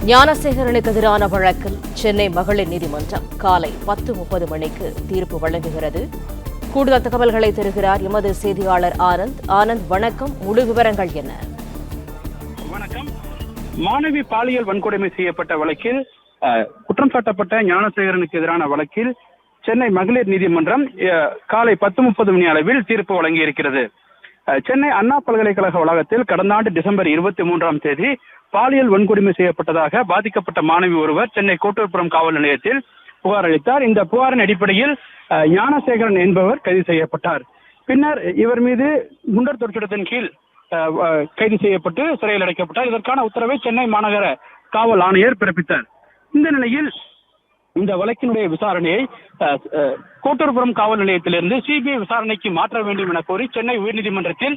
ஞானசேகரனுக்கு எதிரான வழக்கில் சென்னை மகளிர் நீதிமன்றம் காலை 10:30 மணிக்கு தீர்ப்பு வழங்குகிறது. கூடுதல் தகவல்களை தருகிறார் எமது செய்தியாளர் ஆனந்த். ஆனந்த், வணக்கம். முழு விவரங்கள் என்ன? வணக்கம். மாணவி பாலியல் வன்கொடுமை செய்யப்பட்ட வழக்கில் குற்றம் சாட்டப்பட்ட ஞானசேகரனுக்கு எதிரான வழக்கில் சென்னை மகளிர் நீதிமன்றம் காலை 10:30 மணி அளவில் தீர்ப்பு வழங்கியிருக்கிறது. சென்னை அண்ணா பல்கலைக்கழக வளாகத்தில் கடந்த ஆண்டு டிசம்பர் 23ஆம் தேதி பாலியல் வன்கொடுமை செய்யப்பட்டதாக பாதிக்கப்பட்ட மாணவி ஒருவர் சென்னை கோட்டூர்புரம் காவல் நிலையத்தில் புகார் அளித்தார். இந்த புகாரின் அடிப்படையில் ஞானசேகரன் என்பவர் கைது செய்யப்பட்டார். பின்னர் இவர் மீது குண்டர் தடுப்புச்சட்டத்தின் கீழ் கைது செய்யப்பட்டு சிறையில் அடைக்கப்பட்டார். இதற்கான உத்தரவை சென்னை மாநகர காவல் ஆணையர் பிறப்பித்தார். இந்த நிலையில் இந்த வழக்கினுடைய விசாரணையை கோட்டூர்புரம் காவல் நிலையத்திலிருந்து சிபிஐ விசாரணைக்கு மாற்ற வேண்டும் என கோரி சென்னை உயர்நீதிமன்றத்தில்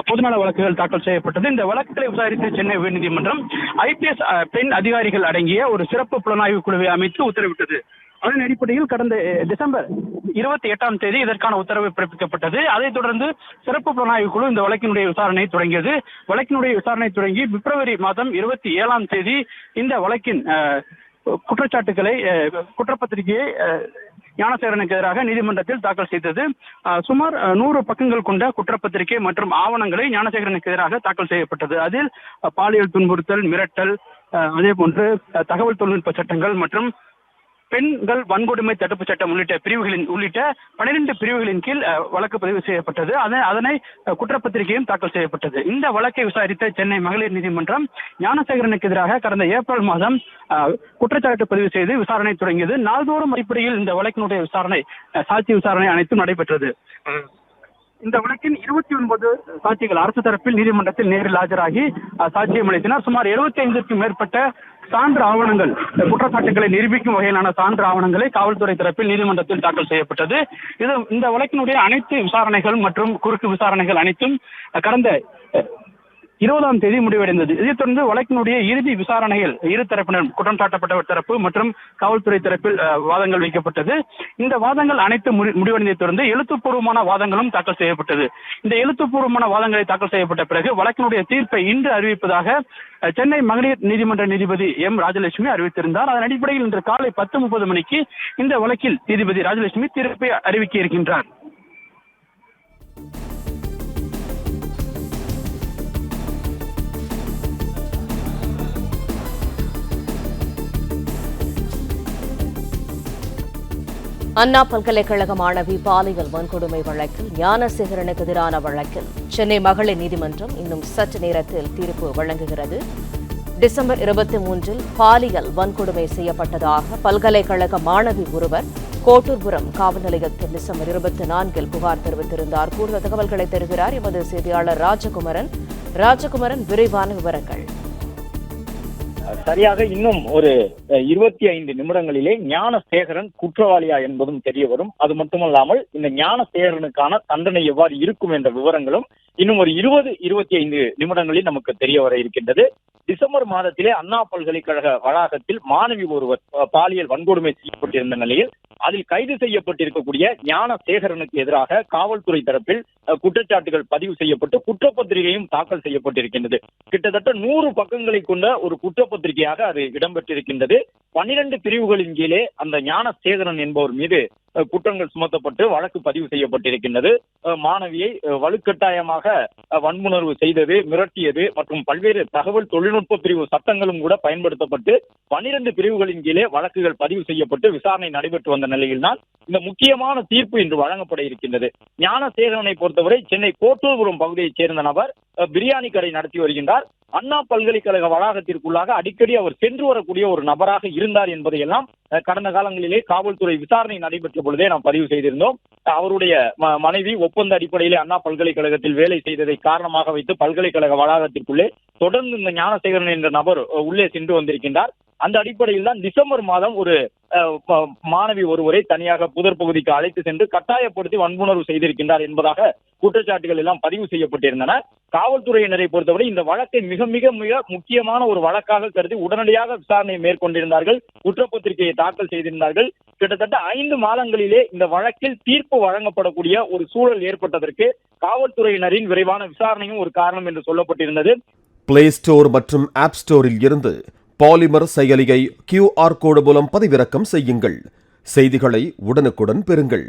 பொதுநல வழக்குகள் தாக்கல் செய்யப்பட்டது. இந்த வழக்குகளை விசாரித்த சென்னை உயர்நீதிமன்றம் IPS பெண் அதிகாரிகள் அடங்கிய ஒரு சிறப்பு புலனாய்வு குழுவை அமைத்து உத்தரவிட்டது. அதன் அடிப்படையில் கடந்த டிசம்பர் 28ஆம் தேதி இதற்கான உத்தரவு பிறப்பிக்கப்பட்டது. அதைத் தொடர்ந்து சிறப்பு புலனாய்வு குழு இந்த வழக்கினுடைய விசாரணை தொடங்கியது. வழக்கினுடைய விசாரணை தொடங்கி பிப்ரவரி மாதம் 27ஆம் தேதி இந்த வழக்கின் குற்றச்சாட்டுகளை குற்றப்பத்திரிகையை ஞானசேகரனுக்கு எதிராக நீதிமன்றத்தில் தாக்கல் செய்தது. சுமார் 100 பக்கங்கள் கொண்ட குற்றப்பத்திரிகை மற்றும் ஆவணங்களை ஞானசேகரனுக்கு எதிராக தாக்கல் செய்யப்பட்டது. அதில் பாலியல் துன்புறுத்தல், மிரட்டல், அதே போன்று தகவல் தொழில்நுட்ப சட்டங்கள் மற்றும் பெண்கள் வன்கொடுமை தடுப்பு சட்டம் உள்ளிட்ட 12 பிரிவுகளின் கீழ் வழக்கு பதிவு செய்யப்பட்டது. அதனை குற்றப்பத்திரிகையும் தாக்கல் செய்யப்பட்டது. இந்த வழக்கை விசாரித்த சென்னை மகளிர் நீதிமன்றம் ஞானசேகரனுக்கு எதிராக கடந்த ஏப்ரல் மாதம் குற்றச்சாட்டு பதிவு செய்து விசாரணை தொடங்கியது. நாள்தோறும் அடிப்படையில் இந்த வழக்கினுடைய விசாரணை, சாட்சி விசாரணை அனைத்தும் நடைபெற்றது. இந்த வழக்கின் 29 சாட்சிகள் அரசு தரப்பில் நீதிமன்றத்தில் நேரில் ஆஜராகி சாட்சியம் அளித்தனர். சுமார் 75க்கும் மேற்பட்ட சான்று ஆவணங்கள், குற்றச்சாட்டுகளை நிரூபிக்கும் வகையிலான சான்று ஆவணங்களை காவல்துறை தரப்பில் நீதிமன்றத்தில் தாக்கல் செய்யப்பட்டது. இந்த வழக்கினுடைய அனைத்து விசாரணைகள் மற்றும் குறுக்கு விசாரணைகள் அனைத்தும் கடந்த 20ஆம் தேதி முடிவடைந்தது. இதைத் தொடர்ந்து வழக்கினுடைய இறுதி விசாரணைகள் இரு தரப்பினர், குற்றம் சாட்டப்பட்டவர் தரப்பு மற்றும் காவல்துறை தரப்பில் வாதங்கள் வைக்கப்பட்டது. இந்த வாதங்கள் அனைத்து முடிவடைந்ததை தொடர்ந்து எழுத்துப்பூர்வமான வாதங்களும் தாக்கல் செய்யப்பட்டது. இந்த எழுத்துப்பூர்வமான வாதங்களை தாக்கல் செய்யப்பட்ட பிறகு வழக்கினுடைய தீர்ப்பை இன்று அறிவிப்பதாக சென்னை மகளிர் நீதிமன்ற நீதிபதி M. ராஜலட்சுமி அறிவித்திருந்தார். அதன் அடிப்படையில் இன்று காலை 10:30 மணிக்கு இந்த வழக்கில் நீதிபதி ராஜலட்சுமி தீர்ப்பை அறிவிக்க இருக்கின்றார். அண்ணா பல்கலைக்கழக மாணவி பாலியல் வன்கொடுமை வழக்கில் ஞானசேகரனுக்கு எதிரான வழக்கில் சென்னை மகளிர் நீதிமன்றம் இன்னும் சற்று நேரத்தில் தீர்ப்பு வழங்குகிறது. டிசம்பர் 23இல் பாலியல் வன்கொடுமை செய்யப்பட்டதாக பல்கலைக்கழக மாணவி ஒருவர் கோட்டூர்புரம் காவல் நிலையத்தில் டிசம்பர் 24இல் புகார் தெரிவித்திருந்தார். கூடுதல் தகவல்களை தருகிறார் எமது செய்தியாளர் ராஜகுமரன். விரைவான விவரங்கள். சரியாக இன்னும் ஒரு 25 நிமிடங்களிலே ஞானசேகரன் குற்றவாளியா என்பதும் தெரிய வரும். அது மட்டுமல்லாமல் இந்த ஞானசேகரனுக்கான தண்டனை எவ்வாறு இருக்கும் என்ற விவரங்களும் இன்னும் ஒரு 20-25 நிமிடங்களில் நமக்கு தெரிய வர இருக்கின்றது. டிசம்பர் மாதத்திலே அண்ணா பல்கலைக்கழக வளாகத்தில் மாணவி ஒருவர் பாலியல் வன்கொடுமை செய்யப்பட்டிருந்த நிலையில் அதில் கைது செய்யப்பட்டிருக்கக்கூடிய ஞானசேகரனுக்கு எதிராக காவல்துறை தரப்பில் குற்றச்சாட்டுகள் பதிவு செய்யப்பட்டு குற்றப்பத்திரிகையும் தாக்கல் செய்யப்பட்டிருக்கின்றது. கிட்டத்தட்ட 100 பக்கங்களை கொண்ட ஒரு குற்றப்பத்திரிகையாக அது இடம்பெற்றிருக்கின்றது. 12 பிரிவுகளின் கீழே அந்த ஞானசேகரன் என்பவர் மீது குற்றங்கள் சுமத்தப்பட்டு வழக்கு பதிவு செய்யப்பட்டிருக்கின்றது. மாணவியை வலுக்கட்டாயமாக வன்புணர்வு செய்தது, மிரட்டியது மற்றும் பல்வேறு தகவல் தொழில்நுட்ப பிரிவு சட்டங்களும் கூட பயன்படுத்தப்பட்டு 12 பிரிவுகளின் கீழே வழக்குகள் பதிவு செய்யப்பட்டு விசாரணை நடைபெற்று வந்த நிலையில்தான் இந்த முக்கியமான தீர்ப்பு இன்று வழங்கப்பட இருக்கின்றது. ஞானசேகரனை பொறுத்தவரை சென்னை கோட்டூர்புரம் பகுதியைச் சேர்ந்த நபர் பிரியாணி கடை நடத்தி வருகின்றார். அண்ணா பல்கலைக்கழக வளாகத்திற்குள்ளாக அடிக்கடி அவர் சென்று வரக்கூடிய ஒரு நபராக இருந்தார் என்பதையெல்லாம் கடந்த காலங்களிலே காவல்துறை விசாரணை நடைபெற்ற பொழுதே நாம் பதிவு செய்திருந்தோம். அவருடைய மனைவி ஒப்பந்த அடிப்படையிலே அண்ணா பல்கலைக்கழகத்தில் வேலை செய்ததை காரணமாக வைத்து பல்கலைக்கழக வளாகத்திற்குள்ளே தொடர்ந்து இந்த ஞானசேகரன் என்ற நபர் உள்ளே சென்று வந்திருக்கின்றார். அந்த அடிப்படையில் தான் டிசம்பர் மாதம் ஒரு மாணவி ஒருவரை தனியாக புதர் பகுதிக்கு அழைத்து சென்று கட்டாயப்படுத்தி வன்புணர்வு செய்திருக்கின்றார் என்பதாக குற்றச்சாட்டுகள் எல்லாம் பதிவு செய்யப்பட்டிருந்தன. காவல்துறையினரை பொறுத்தவரை இந்த வழக்கை மிக மிக மிக முக்கியமான ஒரு வழக்காக கருதி உடனடியாக விசாரணையை மேற்கொண்டிருந்தார்கள், குற்றப்பத்திரிகையை தாக்கல் செய்திருந்தார்கள். கிட்டத்தட்ட 5 மாதங்களிலே இந்த வழக்கில் தீர்ப்பு வழங்கப்படக்கூடிய ஒரு சூழல் ஏற்பட்டதற்கு காவல்துறையினரின் விரைவான விசாரணையும் ஒரு காரணம் என்று சொல்லப்பட்டிருந்தது. பிளே ஸ்டோர் மற்றும் ஆப் ஸ்டோரில் இருந்து பாலிமர் செயலியை QR கோடு மூலம் பதிவிறக்கம் செய்யுங்கள். செய்திகளை உடனுக்குடன் பெறுங்கள்.